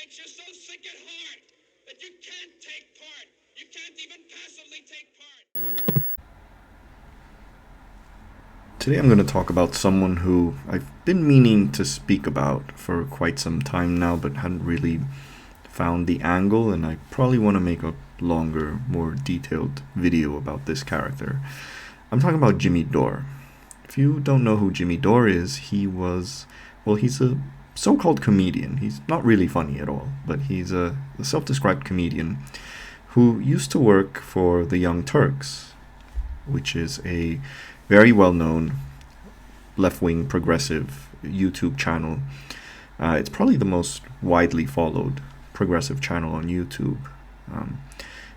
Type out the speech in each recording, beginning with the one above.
makes you so sick at heart that you can't take part. You can't even passively take part. Today I'm going to talk about someone who I've been meaning to speak about for quite some time now, but hadn't really found the angle, and I probably want to make a longer, more detailed video about this character. I'm talking about Jimmy Dore. If you don't know who Jimmy Dore is, he's a so-called comedian. He's not really funny at all, but he's a self-described comedian who used to work for the Young Turks, which is a very well-known left-wing progressive YouTube channel. It's probably the most widely followed progressive channel on YouTube. And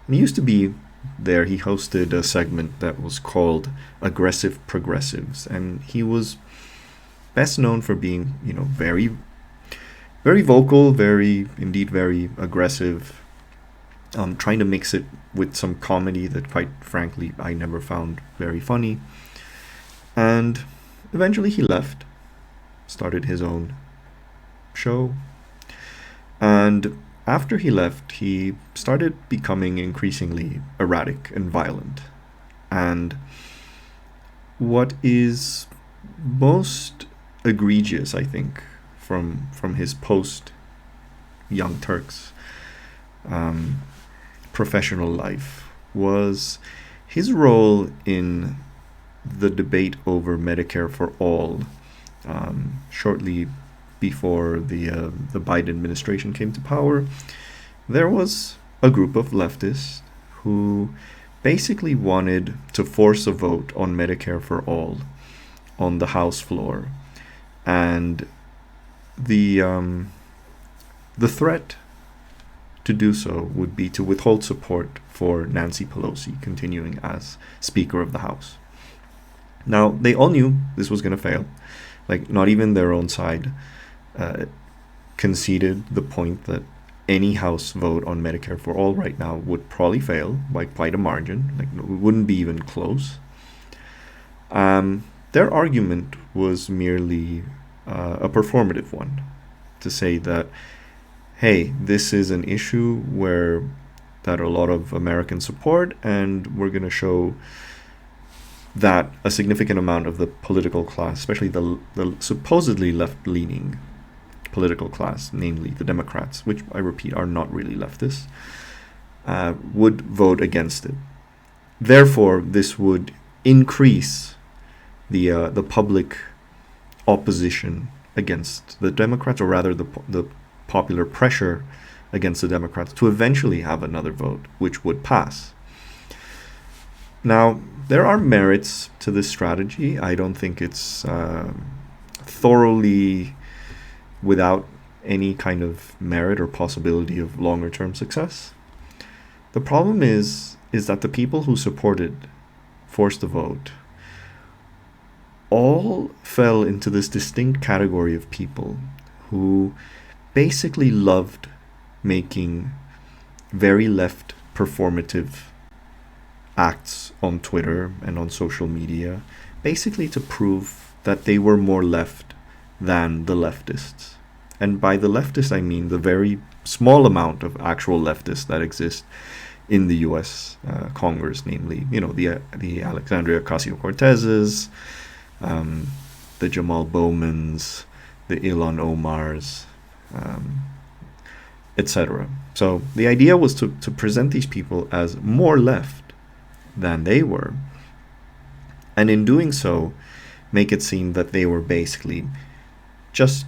he used to be there. He hosted a segment that was called Aggressive Progressives, and he was best known for being, very, very vocal, very aggressive, trying to mix it with some comedy that, quite frankly, I never found very funny. And eventually he left, started his own show, and after he left, he started becoming increasingly erratic and violent. And what is most egregious, I think, from his post Young Turks professional life was his role in the debate over Medicare for all shortly before the Biden administration came to power. There was a group of leftists who basically wanted to force a vote on Medicare for all on the House floor, and the threat to do so would be to withhold support for Nancy Pelosi continuing as Speaker of the House. Now, they all knew this was going to fail. Like, not even their own side conceded the point that any House vote on Medicare for all right now would probably fail by quite a margin. Like, it wouldn't be even close. Their argument was merely a performative one, to say that, hey, this is an issue that a lot of Americans support, and we're going to show that a significant amount of the political class, especially the supposedly left-leaning political class, namely the Democrats, which I repeat are not really leftists, would vote against it. Therefore, this would increase the public opposition against the Democrats, or rather the popular pressure against the Democrats to eventually have another vote, which would pass. Now, there are merits to this strategy. I don't think it's thoroughly without any kind of merit or possibility of longer-term success. The problem is that the people who supported forced the vote all fell into this distinct category of people who basically loved making very left performative acts on Twitter and on social media, basically to prove that they were more left than the leftists. And by the leftists, I mean the very small amount of actual leftists that exist in the U.S. Congress, namely, the Alexandria Ocasio-Cortezes, the Jamal Bowmans, the Ilhan Omars, etc. So the idea was to present these people as more left than they were, and in doing so, make it seem that they were basically just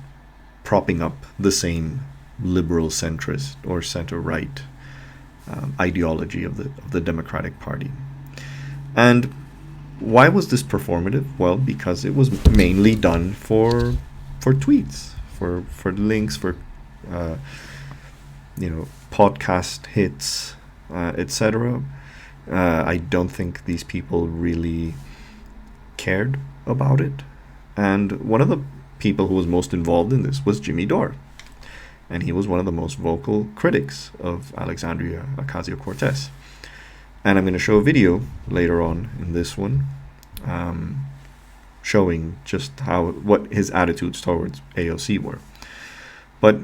propping up the same liberal centrist or center-right ideology of the Democratic Party. And why was this performative? Well, because it was mainly done for tweets, for links, for podcast hits, etc. I don't think these people really cared about it. And one of the people who was most involved in this was Jimmy Dore. And he was one of the most vocal critics of Alexandria Ocasio-Cortez. And I'm going to show a video later on in this one showing just what his attitudes towards AOC were. But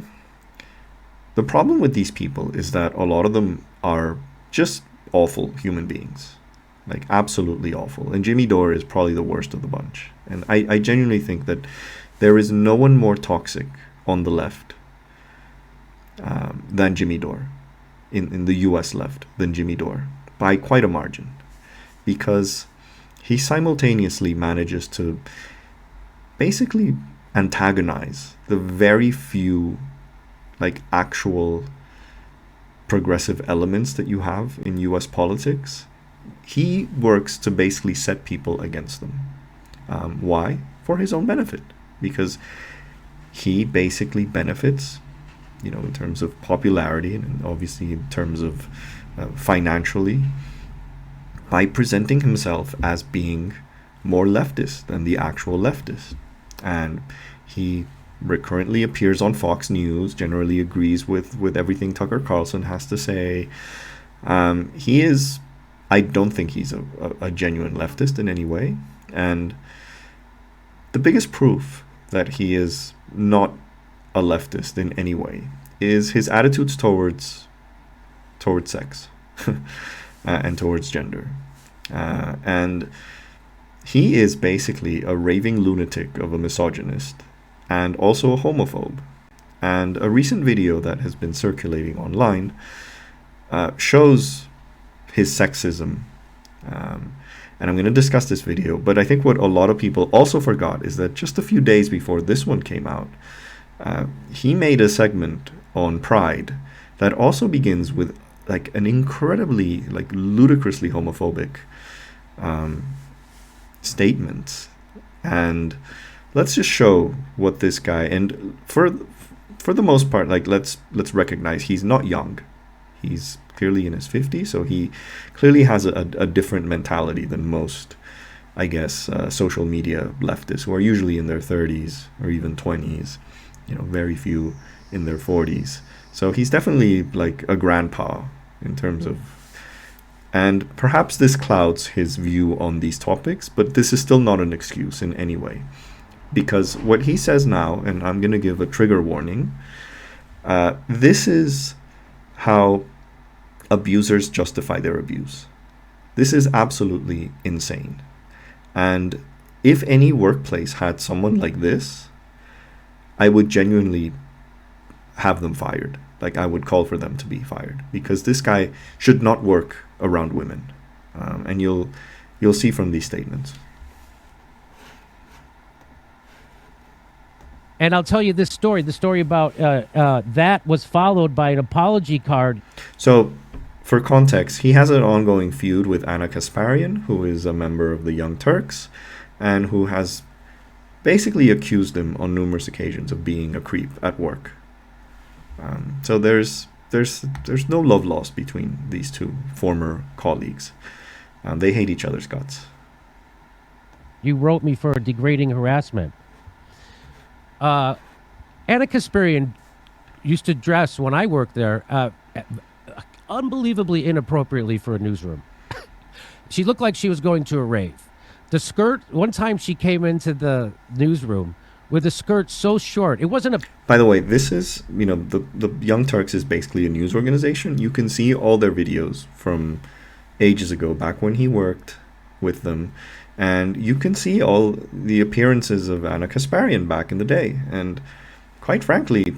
the problem with these people is that a lot of them are just awful human beings, like absolutely awful. And Jimmy Dore is probably the worst of the bunch. And I genuinely think that there is no one more toxic on the left than Jimmy Dore, in the US left, than Jimmy Dore, by quite a margin. Because he simultaneously manages to basically antagonize the very few like actual progressive elements that you have in US politics. He works to basically set people against them. Why? For his own benefit. Because he basically benefits, in terms of popularity and obviously in terms of financially, by presenting himself as being more leftist than the actual leftist. And he recurrently appears on Fox News, generally agrees with everything Tucker Carlson has to say. I don't think he's a genuine leftist in any way. And the biggest proof that he is not a leftist in any way is his attitudes towards sex and towards gender. And he is basically a raving lunatic of a misogynist and also a homophobe. And a recent video that has been circulating online shows his sexism. And I'm going to discuss this video, but I think what a lot of people also forgot is that just a few days before this one came out, he made a segment on Pride that also begins with like an incredibly, like ludicrously homophobic statement. And let's just show what this guy, and for the most part, like let's recognize he's not young. He's clearly in his 50s, so he clearly has a different mentality than most, I guess, social media leftists who are usually in their 30s or even 20s, very few in their 40s. So he's definitely like a grandpa in terms of, and perhaps this clouds his view on these topics, but this is still not an excuse in any way. Because what he says now, and I'm going to give a trigger warning, this is how abusers justify their abuse. This is absolutely insane. And if any workplace had someone like this, I would genuinely have them fired. Like, I would call for them to be fired, because this guy should not work around women. And you'll see from these statements. And I'll tell you this story. The story about that was followed by an apology card. So, for context, he has an ongoing feud with Ana Kasparian, who is a member of the Young Turks, and who has basically accused him on numerous occasions of being a creep at work. So there's no love lost between these two former colleagues. They hate each other's guts. You wrote me for degrading harassment. Ana Kasparian used to dress, when I worked there, unbelievably inappropriately for a newsroom. She looked like she was going to a rave. The skirt, one time she came into the newsroom with a skirt so short, it wasn't a... By the way, this is, the Young Turks is basically a news organization. You can see all their videos from ages ago, back when he worked with them. And you can see all the appearances of Ana Kasparian back in the day. And quite frankly,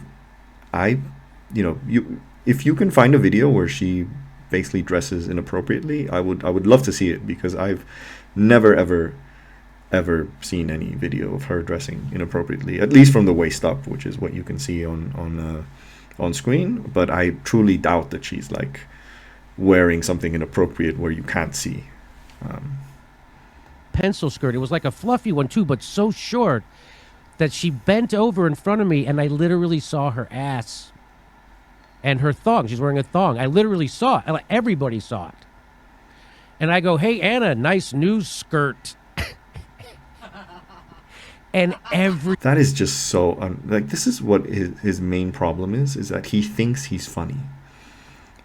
if you can find a video where she basically dresses inappropriately, I would love to see it, because I've never ever seen any video of her dressing inappropriately, at least from the waist up, which is what you can see on screen. But I truly doubt that she's like wearing something inappropriate where you can't see. Pencil skirt. It was like a fluffy one too, but so short that she bent over in front of me, and I literally saw her ass and her thong. She's wearing a thong. I literally saw it. Everybody saw it. And I go, "Hey, Anna, nice new skirt." And that is just so this is what his main problem is that he thinks he's funny,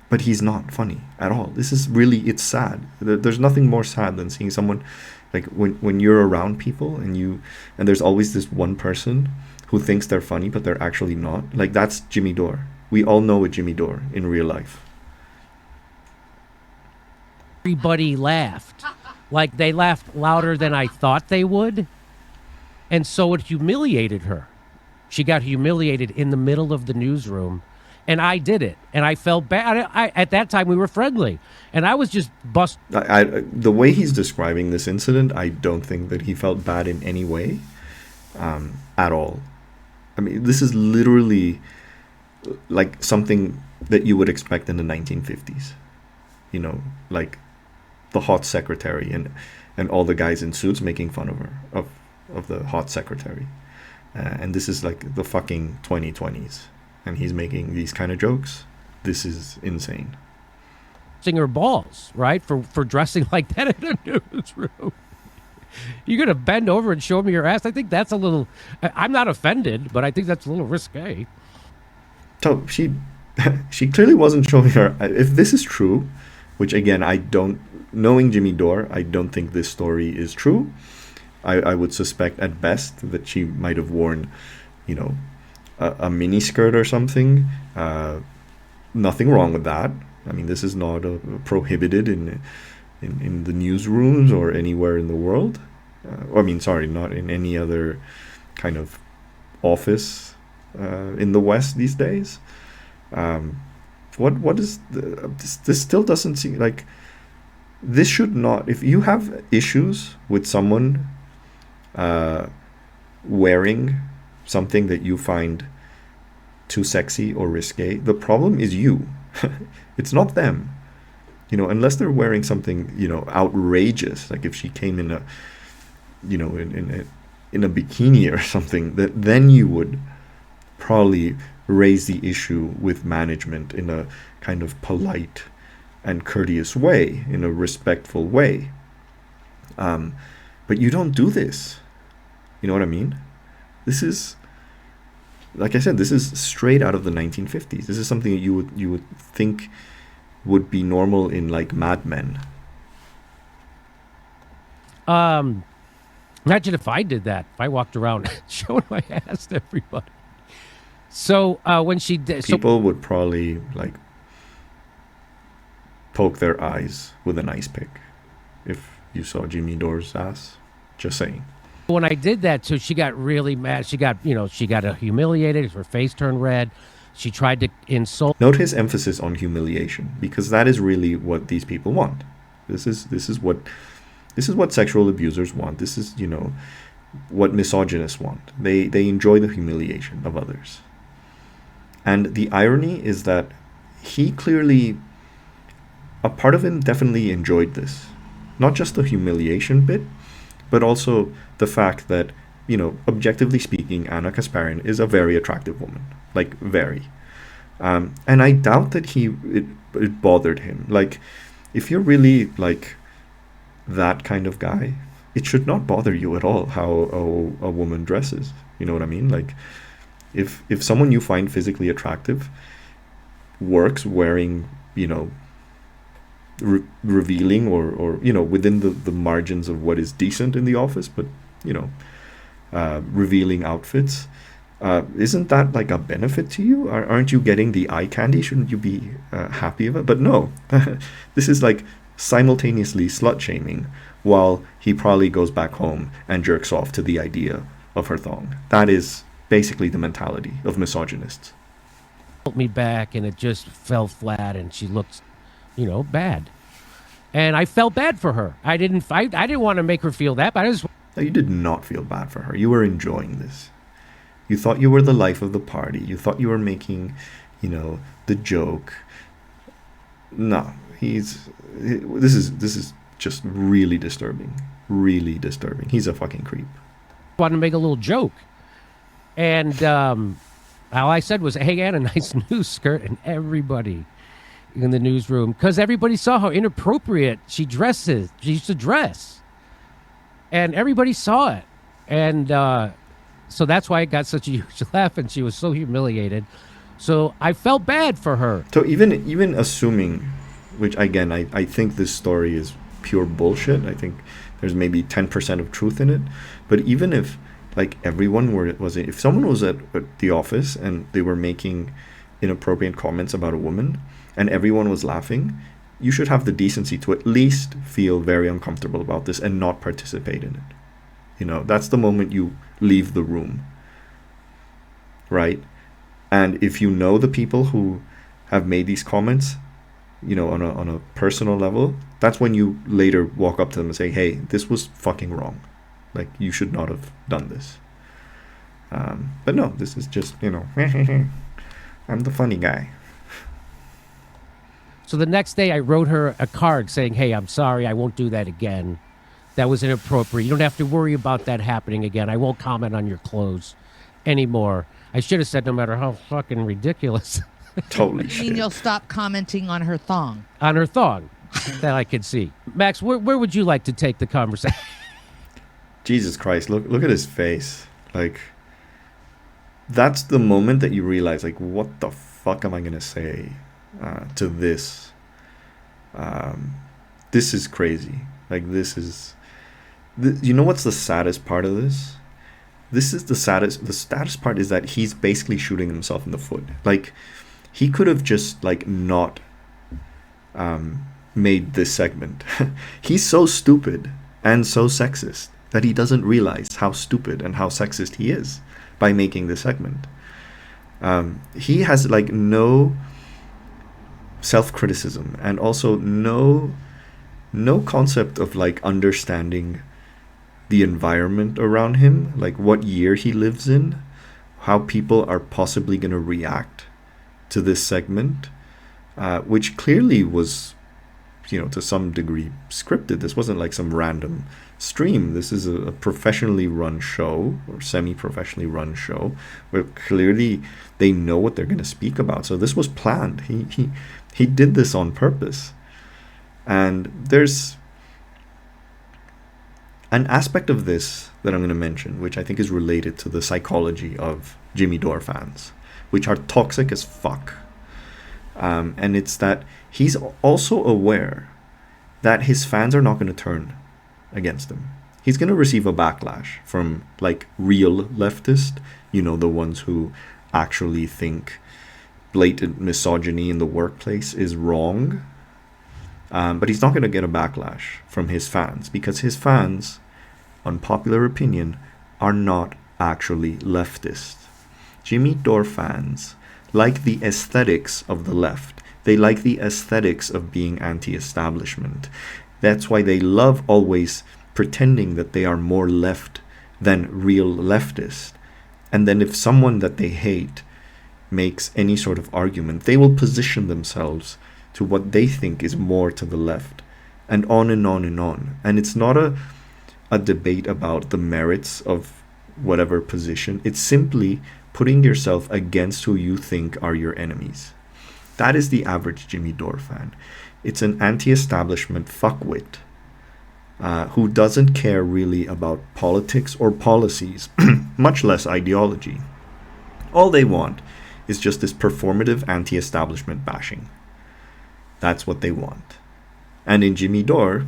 but he's not funny at all. This is really, it's sad. There's nothing more sad than seeing someone, like when you're around people and there's always this one person who thinks they're funny but they're actually not. Like, that's Jimmy Dore. we all know a Jimmy Dore in real life. Everybody laughed. Like, they laughed louder than I thought they would. And so it humiliated her. She got humiliated in the middle of the newsroom. And I did it. And I felt bad. At that time, we were friendly. And I was just The way he's describing this incident, I don't think that he felt bad in any way at all. I mean, this is literally like something that you would expect in the 1950s. You know, like the hot secretary and all the guys in suits making fun of her, of the hot secretary. And this is like the fucking 2020s. And he's making these kind of jokes. This is insane. Her balls, right? For dressing like that in a newsroom. You're going to bend over and show me your ass? I think that's a little... I'm not offended, but I think that's a little risque. So she clearly wasn't showing her... If this is true, which again, I don't... Knowing Jimmy Dore, I don't think this story is true. I would suspect at best that she might have worn, you know, a mini skirt or something. Nothing wrong with that. I mean, this is not prohibited in the newsrooms or anywhere in the world. Not in any other kind of office in the West these days. What is this still doesn't seem like this should not. If you have issues with someone wearing something that you find too sexy or risque, the problem is you. It's not them. You know, unless they're wearing something, you know, outrageous, like if she came in a, you know, in a bikini or something, then you would probably raise the issue with management in a kind of polite and courteous way, in a respectful way. But you don't do this. You know what I mean? This is, like I said, this is straight out of the 1950s. This is something that you would think would be normal in like Mad Men. Imagine if I did that. If I walked around showing my ass to everybody. So when she did, people would probably like poke their eyes with an ice pick if you saw Jimmy Dore's ass. Just saying. When I did that, so she got really mad. She got humiliated. Her face turned red. She tried to insult. Note his emphasis on humiliation, because that is really what these people want. This is what sexual abusers want. This is, you know, what misogynists want. They enjoy the humiliation of others. And the irony is that he clearly, a part of him definitely enjoyed this. Not just the humiliation bit, but also the fact that, you know, objectively speaking, Ana Kasparian is a very attractive woman. Like, very. And I doubt that it bothered him. Like, if you're really, like, that kind of guy, it should not bother you at all how a woman dresses. You know what I mean? Like, if someone you find physically attractive works wearing, you know, revealing or you know, within the margins of what is decent in the office, but, you know, revealing outfits, isn't that like a benefit to you? Aren't you getting the eye candy? Shouldn't you be happy of it? But no, this is like simultaneously slut shaming while he probably goes back home and jerks off to the idea of her thong. That is basically the mentality of misogynists. Me back, and it just fell flat, and she looked, you know, bad. And I felt bad for her. I didn't want to make her feel that, but I just... No, you did not feel bad for her. You were enjoying this. You thought you were the life of the party. You thought you were making, you know, the joke. No, this is just really disturbing. Really disturbing. He's a fucking creep. Wanted to make a little joke. And all I said was, hey, Anna, nice new skirt. And everybody in the newsroom, because everybody saw how inappropriate she used to dress. And everybody saw it. And so that's why it got such a huge laugh, and she was so humiliated. So I felt bad for her. So even assuming, which again, I think this story is pure bullshit. I think there's maybe 10% of truth in it. But even if like everyone if someone was at the office and they were making inappropriate comments about a woman and everyone was laughing, you should have the decency to at least feel very uncomfortable about this and not participate in it. You know, that's the moment you leave the room, right? And if you know the people who have made these comments, you know, on a personal level, that's when you later walk up to them and say, hey, this was fucking wrong. Like, you should not have done this. But no, this is just, you know, I'm the funny guy. So the next day I wrote her a card saying, hey, I'm sorry, I won't do that again. That was inappropriate. You don't have to worry about that happening again. I won't comment on your clothes anymore. I should have said no matter how fucking ridiculous. Totally You shit. mean you'll stop commenting on her thong? On her thong that I could see. Max, where would you like to take the conversation? Jesus Christ, look at his face. Like, that's the moment that you realize, like, what the fuck am I going to say to this? This is crazy. Like, this is... you know what's the saddest part of this? This is the saddest part is that he's basically shooting himself in the foot. Like, he could have just, like, not made this segment. He's so stupid and so sexist that he doesn't realize how stupid and how sexist he is by making this segment. He has, like, no self-criticism and also no concept of, like, understanding the environment around him, like what year he lives in, how people are possibly going to react to this segment, which clearly was, you know, to some degree scripted. This wasn't like some random stream. This is a professionally run show, or semi-professionally run show, where clearly they know what they're going to speak about. So this was planned. He did this on purpose. And there's an aspect of this that I'm going to mention, which I think is related to the psychology of Jimmy Dore fans, which are toxic as fuck. And it's that he's also aware that his fans are not going to turn against him. He's going to receive a backlash from, like, real leftists, you know, the ones who actually think blatant misogyny in the workplace is wrong. But he's not going to get a backlash from his fans, because his fans, unpopular opinion, are not actually leftist. Jimmy Dore fans like the aesthetics of the left. They like the aesthetics of being anti-establishment. That's why they love always pretending that they are more left than real leftist. And then if someone that they hate makes any sort of argument, they will position themselves to what they think is more to the left, and on and on and on. And it's not a debate about the merits of whatever position. It's simply putting yourself against who you think are your enemies. That is the average Jimmy Dore fan. It's an anti-establishment fuckwit who doesn't care really about politics or policies, much less ideology. All they want is just this performative anti-establishment bashing. That's what they want. And in Jimmy Dore,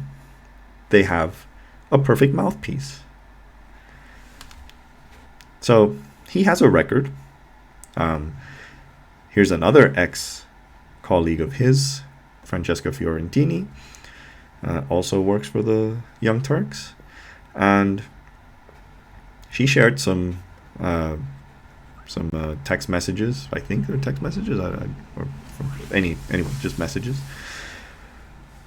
they have a perfect mouthpiece. So he has a record. Here's another ex-colleague of his, Francesca Fiorentini, also works for the Young Turks. And she shared some text messages. I think they're text messages, anyway, just messages.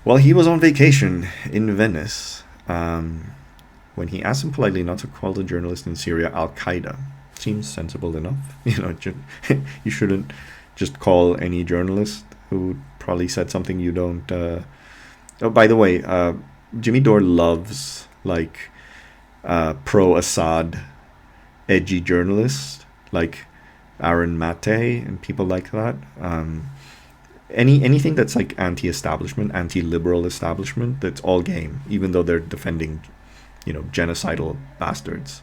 While he was on vacation in Venice, when he asked him politely not to call the journalist in Syria Al-Qaeda. Seems sensible enough. You know, you shouldn't just call any journalist who probably said something you don't. Oh, by the way, Jimmy Dore loves, like, pro-Assad edgy journalists like Aaron Mate and people like that. Anything that's like anti-establishment, anti-liberal establishment, that's all game, even though they're defending, you know, genocidal bastards.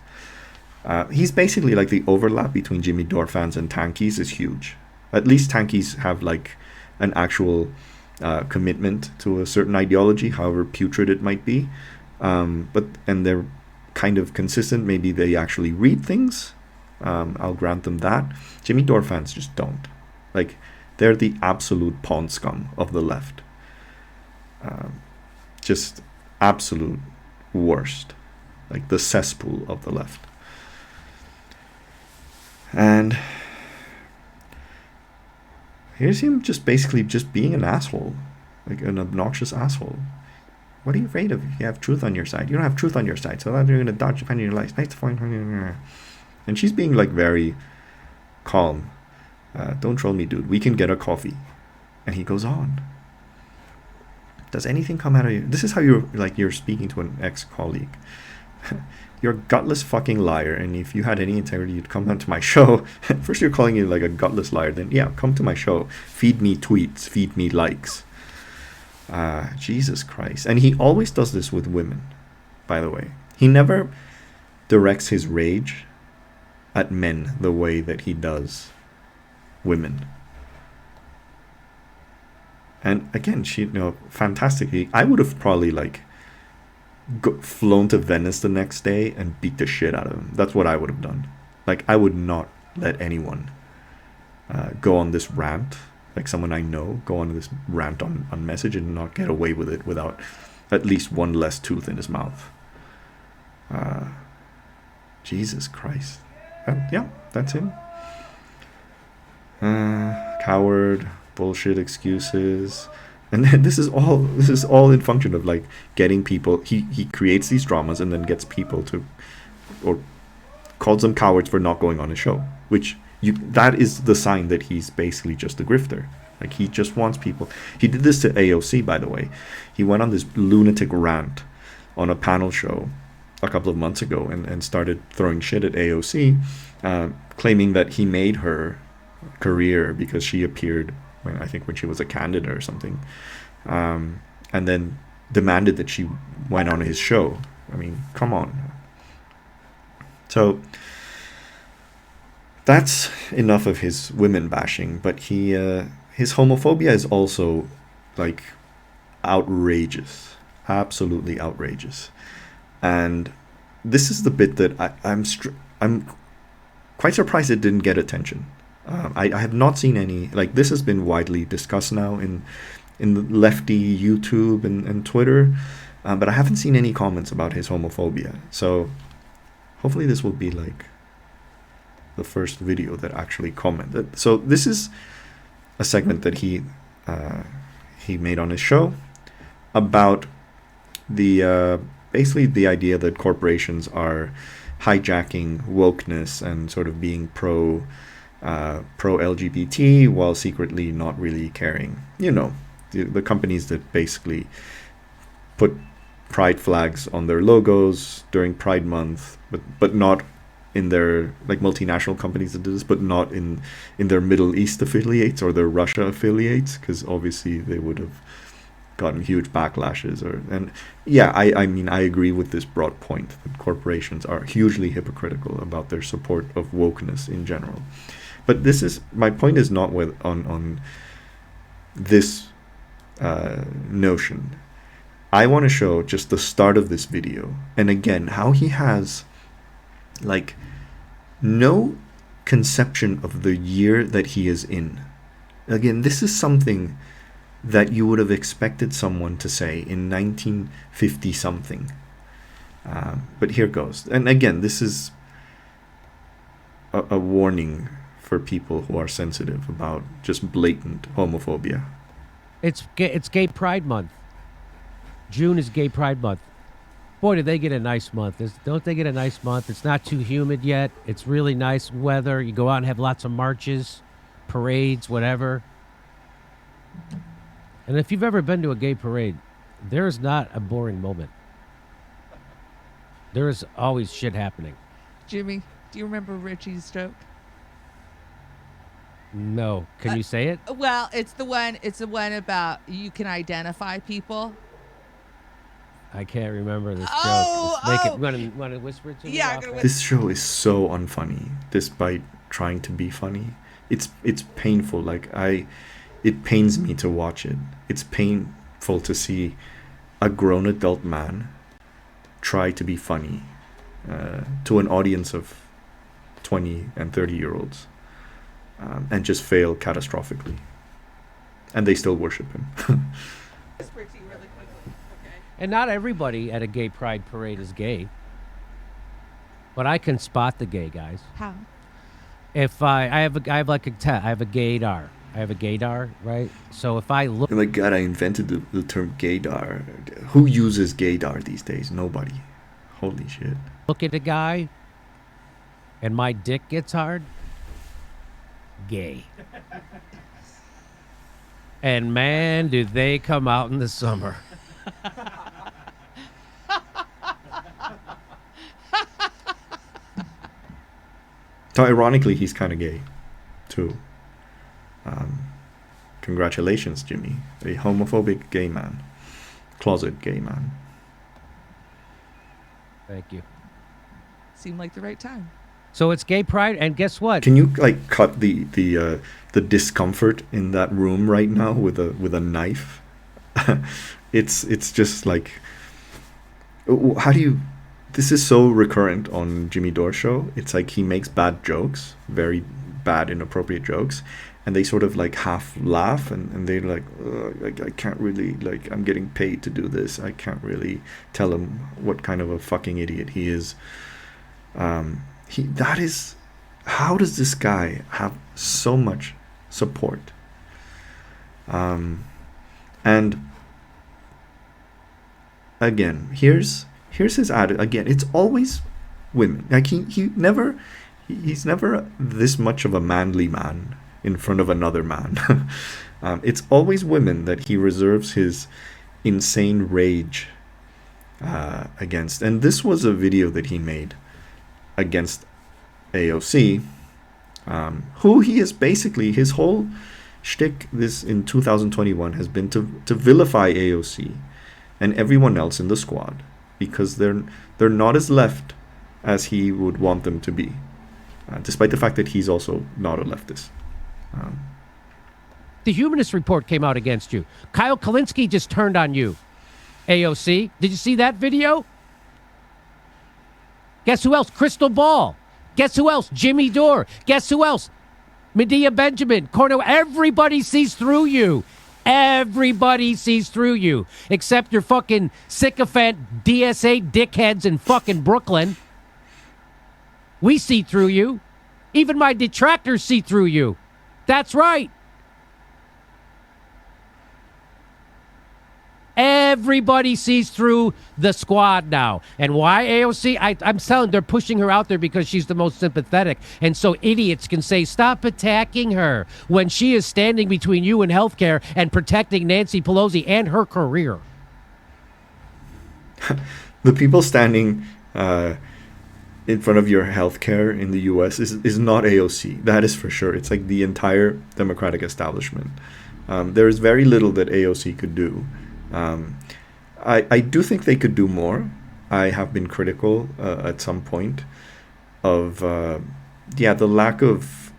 He's basically like the overlap between Jimmy Dore fans and tankies is huge. At least tankies have like an actual commitment to a certain ideology, however putrid it might be. And they're kind of consistent. Maybe they actually read things. I'll grant them that. Jimmy Dore fans just don't. Like, they're the absolute pawn scum of the left. Just absolute worst. Like the cesspool of the left. And here's him just basically just being an asshole. Like an obnoxious asshole. What are you afraid of if you have truth on your side? You don't have truth on your side, so that you're going to dodge defending your life. Nice to find. And she's being like very calm. Don't troll me, dude. We can get a coffee. And he goes on. Does anything come out of you? This is how you're speaking to an ex-colleague. You're a gutless fucking liar, and if you had any integrity, you'd come onto my show. First you're calling you like a gutless liar, then yeah, come to my show. Feed me tweets, feed me likes. Jesus Christ. And he always does this with women, by the way. He never directs his rage at men the way that he does women. And again, she, fantastically, I would have probably like flown to Venice the next day and beat the shit out of him. That's what I would have done. Like, I would not let anyone go on this rant, like someone I know, go on this rant on message and not get away with it without at least one less tooth in his mouth. Jesus Christ. Yeah, that's him. Coward, bullshit excuses. And then this is all in function of like getting people. He creates these dramas and then gets people to, or calls them cowards for not going on his show, which that is the sign that he's basically just a grifter. Like, he just wants people. He did this to AOC, by the way. He went on this lunatic rant on a panel show a couple of months ago and started throwing shit at AOC, claiming that he made her career because she appeared when she was a candidate or something, and then demanded that she went on his show. I mean, come on. So that's enough of his women bashing, but his homophobia is also like outrageous, absolutely outrageous. And this is the bit that I'm quite surprised it didn't get attention. I have not seen any, like, this has been widely discussed now in the lefty YouTube and Twitter, but I haven't seen any comments about his homophobia. So hopefully this will be like the first video that actually commented. So this is a segment that he made on his show about the basically the idea that corporations are hijacking wokeness and sort of being pro LGBT while secretly not really caring. The companies that basically put pride flags on their logos during Pride Month, but not in their, like, multinational companies that do this, but not in their Middle East affiliates or their Russia affiliates, because obviously they would have gotten huge backlashes. I mean, I agree with this broad point that corporations are hugely hypocritical about their support of wokeness in general. But my point is not on this notion. I want to show just the start of this video, and again, how he has like no conception of the year that he is in. Again, this is something that you would have expected someone to say in 1950 something. But here goes. And again, this is a warning for people who are sensitive about just blatant homophobia. It's Gay Pride Month. June is Gay Pride Month. Boy, did they get a nice month. Don't they get a nice month? It's not too humid yet. It's really nice weather. You go out and have lots of marches, parades, whatever. And if you've ever been to a gay parade, there is not a boring moment. There is always shit happening. Jimmy, do you remember Richie's joke? No. Can you say it? Well, it's the one about you can identify people. I can't remember this joke. Want to whisper it to me? Yeah, this show is so unfunny, despite trying to be funny. It's painful. Like, it pains me to watch it. It's painful to see a grown adult man try to be funny to an audience of 20 and 30-year-olds. and just fail catastrophically. And they still worship him. And not everybody at a gay pride parade is gay. But I can spot the gay guys. How? If I have a gaydar. I have a gaydar, right? So if I look, Oh my god, I invented the term gaydar. Who uses gaydar these days? Nobody. Holy shit. look at a guy and my dick gets hard, gay. And man, do they come out in the summer. So ironically, he's kind of gay, too. Congratulations, Jimmy. A homophobic gay man. Closet gay man. Thank you. Seemed like the right time. So it's gay pride, and guess what? Can you like cut the discomfort in that room right now with a knife? It's just like, how do you? This is so recurrent on Jimmy Dore show. It's like he makes bad jokes, very bad, inappropriate jokes, and they sort of like half laugh and they're like, I can't really, like, I'm getting paid to do this. I can't really tell him what kind of a fucking idiot he is. That is, how does this guy have so much support? And again, here's his attitude. Again, it's always women. Like he's never this much of a manly man in front of another man. It's always women that he reserves his insane rage against. And this was a video that he made against AOC, who he is basically, his whole shtick this in 2021 has been to vilify AOC and everyone else in the squad, because they're not as left as he would want them to be, despite the fact that he's also not a leftist. The Humanist Report came out against you. Kyle Kalinske just turned on you. AOC, did you see that video? Guess who else? Crystal Ball. Guess who else? Jimmy Dore. Guess who else? Medea Benjamin. Cornell. Everybody sees through you. Everybody sees through you. Except your fucking sycophant DSA dickheads in fucking Brooklyn. We see through you. Even my detractors see through you. That's right. Everybody sees through the squad now. And why AOC? I'm telling, they're pushing her out there because she's the most sympathetic. And so idiots can say, stop attacking her, when she is standing between you and healthcare and protecting Nancy Pelosi and her career. The people standing in front of your healthcare in the U.S. is not AOC. That is for sure. It's like the entire Democratic establishment. There is very little that AOC could do. I do think they could do more. I have been critical at some point of the lack of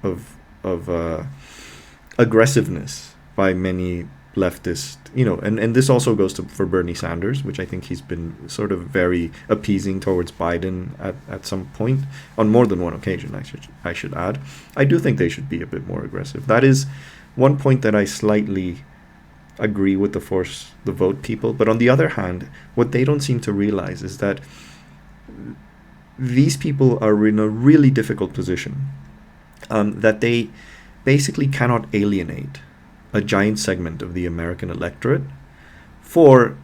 aggressiveness by many leftist, and this also goes for Bernie Sanders, which I think he's been sort of very appeasing towards Biden at some point, on more than one occasion, I should add. I do think they should be a bit more aggressive. That is one point that I slightly agree with the force the vote people. But on the other hand, what they don't seem to realize is that these people are in a really difficult position, that they basically cannot alienate a giant segment of the American electorate for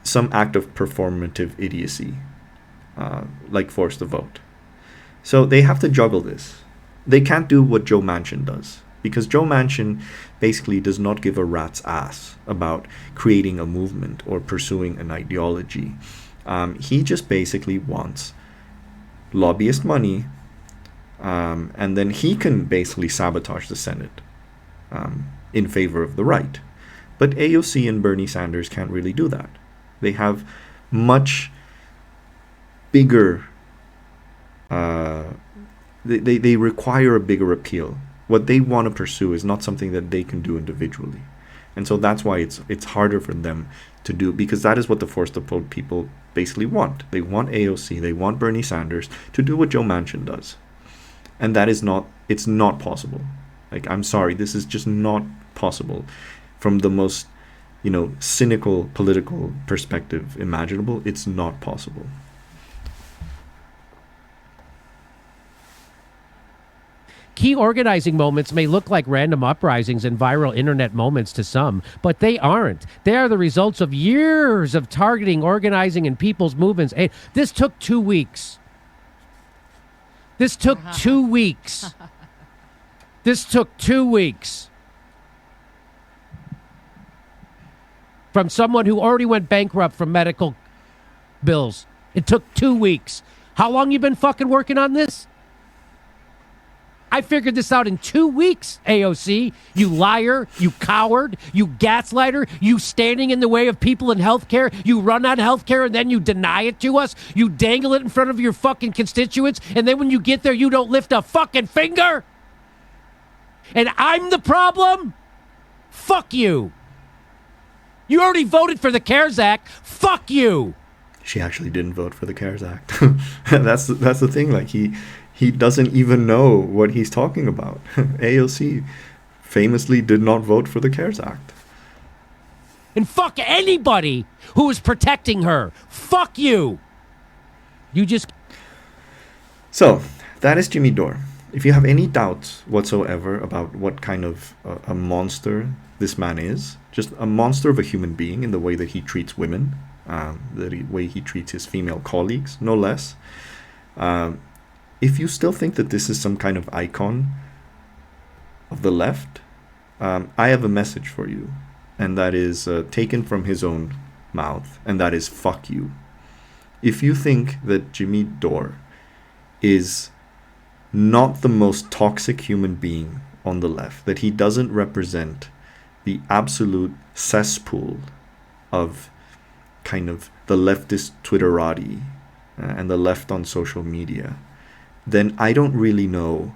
some act of performative idiocy, like force the vote. So they have to juggle this. They can't do what Joe Manchin does, because Joe Manchin basically does not give a rat's ass about creating a movement or pursuing an ideology. He just basically wants lobbyist money, and then he can basically sabotage the Senate in favor of the right. But AOC and Bernie Sanders can't really do that. They have much bigger, they require a bigger appeal. What they want to pursue is not something that they can do individually. And so that's why it's harder for them to do, because that is what the force to vote people basically want. They want AOC, they want Bernie Sanders to do what Joe Manchin does. And that is not, it's not possible. Like, I'm sorry, this is just not possible. From the most, cynical political perspective imaginable, it's not possible. Key organizing moments may look like random uprisings and viral internet moments to some, but they aren't. They are the results of years of targeting, organizing, and people's movements. This took 2 weeks. This took 2 weeks. This took 2 weeks. From someone who already went bankrupt from medical bills. It took 2 weeks. How long you been fucking working on this? I figured this out in 2 weeks, AOC. You liar, you coward, you gaslighter, you standing in the way of people in healthcare. You run on healthcare and then you deny it to us. You dangle it in front of your fucking constituents, and then when you get there, you don't lift a fucking finger. And I'm the problem? Fuck you. You already voted for the CARES Act. Fuck you. She actually didn't vote for the CARES Act. That's the thing. Like, he doesn't even know what he's talking about. AOC famously did not vote for the CARES Act. And fuck anybody who is protecting her. Fuck you. You just... So, that is Jimmy Dore. If you have any doubts whatsoever about what kind of a monster this man is, just a monster of a human being in the way that he treats women, the way he treats his female colleagues, no less. If you still think that this is some kind of icon of the left, I have a message for you, and that is taken from his own mouth, and that is fuck you. If you think that Jimmy Dore is not the most toxic human being on the left, that he doesn't represent the absolute cesspool of kind of the leftist Twitterati and the left on social media, then I don't really know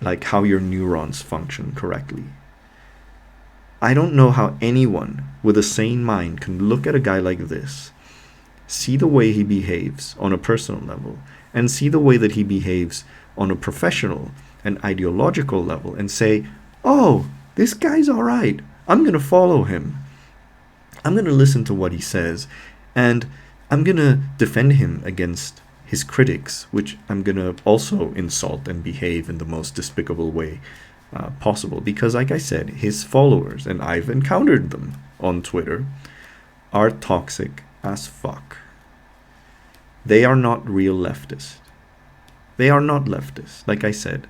like how your neurons function correctly. I don't know how anyone with a sane mind can look at a guy like this, see the way he behaves on a personal level, and see the way that he behaves on a professional and ideological level, and say, oh, this guy's all right. I'm going to follow him. I'm going to listen to what he says, and I'm going to defend him against his critics, which I'm going to also insult and behave in the most despicable way possible. Because like I said, his followers, and I've encountered them on Twitter, are toxic as fuck. They are not real leftists. They are not leftists. Like I said,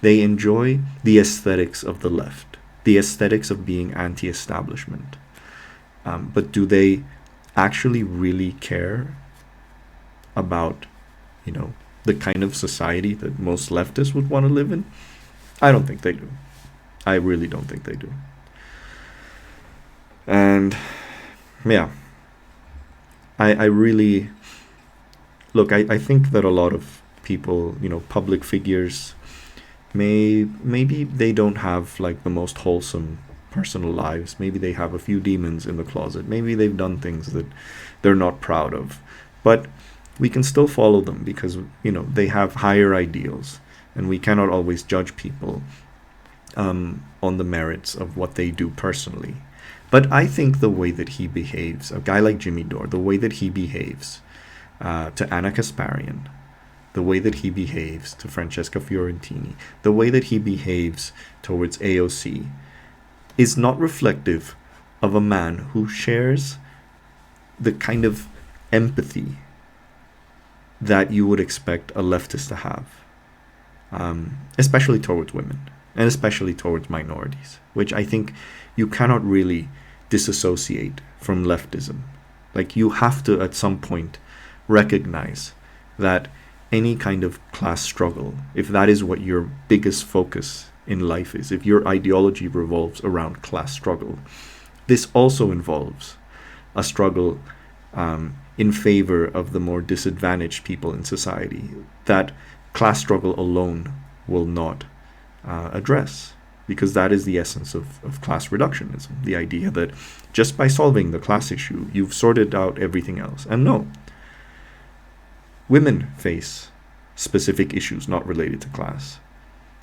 they enjoy the aesthetics of the left, the aesthetics of being anti-establishment. But do they actually really care about, the kind of society that most leftists would want to live in? I don't think they do. I really don't think they do. And yeah, I really look. I think that a lot of people, public figures, maybe they don't have like the most wholesome personal lives. Maybe they have a few demons in the closet. Maybe they've done things that they're not proud of. But we can still follow them because, they have higher ideals, and we cannot always judge people on the merits of what they do personally. But I think the way that he behaves, a guy like Jimmy Dore, the way that he behaves to Ana Kasparian, the way that he behaves to Francesca Fiorentini, the way that he behaves towards AOC, is not reflective of a man who shares the kind of empathy that you would expect a leftist to have, especially towards women, and especially towards minorities, which I think you cannot really disassociate from leftism. Like, you have to, at some point, recognize that any kind of class struggle, if that is what your biggest focus in life is, if your ideology revolves around class struggle, this also involves a struggle in favor of the more disadvantaged people in society that class struggle alone will not address, because that is the essence of class reductionism, the idea that just by solving the class issue, you've sorted out everything else. And no, women face specific issues not related to class.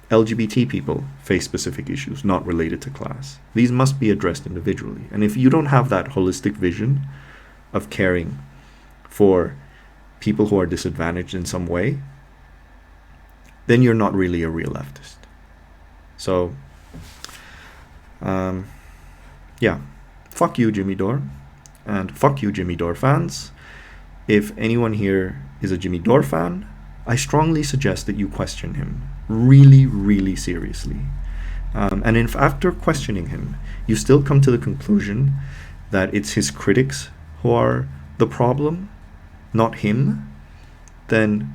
LGBT people face specific issues not related to class. These must be addressed individually. And if you don't have that holistic vision of caring for people who are disadvantaged in some way, then you're not really a real leftist. So, yeah, fuck you, Jimmy Dore, and fuck you, Jimmy Dore fans. If anyone here is a Jimmy Dore fan, I strongly suggest that you question him really, really seriously. And if after questioning him, you still come to the conclusion that it's his critics who are the problem, not him, then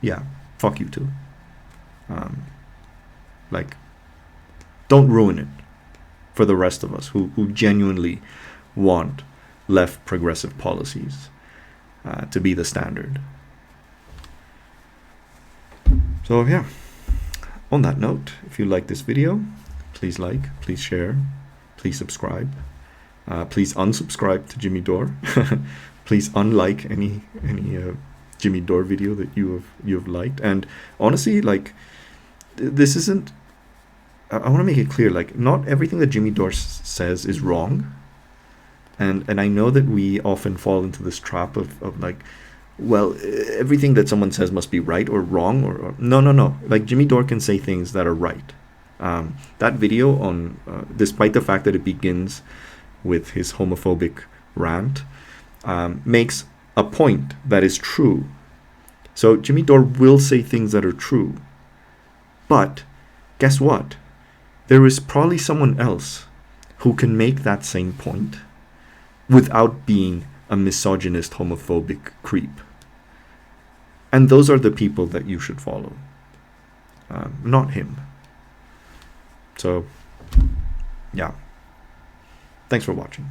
yeah, fuck you too. Like, don't ruin it for the rest of us who genuinely want left progressive policies to be the standard. So yeah, on that note, if you like this video, please like, please share, please subscribe, please unsubscribe to Jimmy Dore. Please unlike any Jimmy Dore video that you have liked. And honestly, like, this isn't, I want to make it clear, like, not everything that Jimmy Dore says is wrong. And I know that we often fall into this trap of like, well, everything that someone says must be right or wrong, or no. Like, Jimmy Dore can say things that are right. That video on, despite the fact that it begins with his homophobic rant, makes a point that is true. So Jimmy Dore will say things that are true. But guess what? There is probably someone else who can make that same point without being a misogynist, homophobic creep. And those are the people that you should follow, not him. So, yeah. Thanks for watching.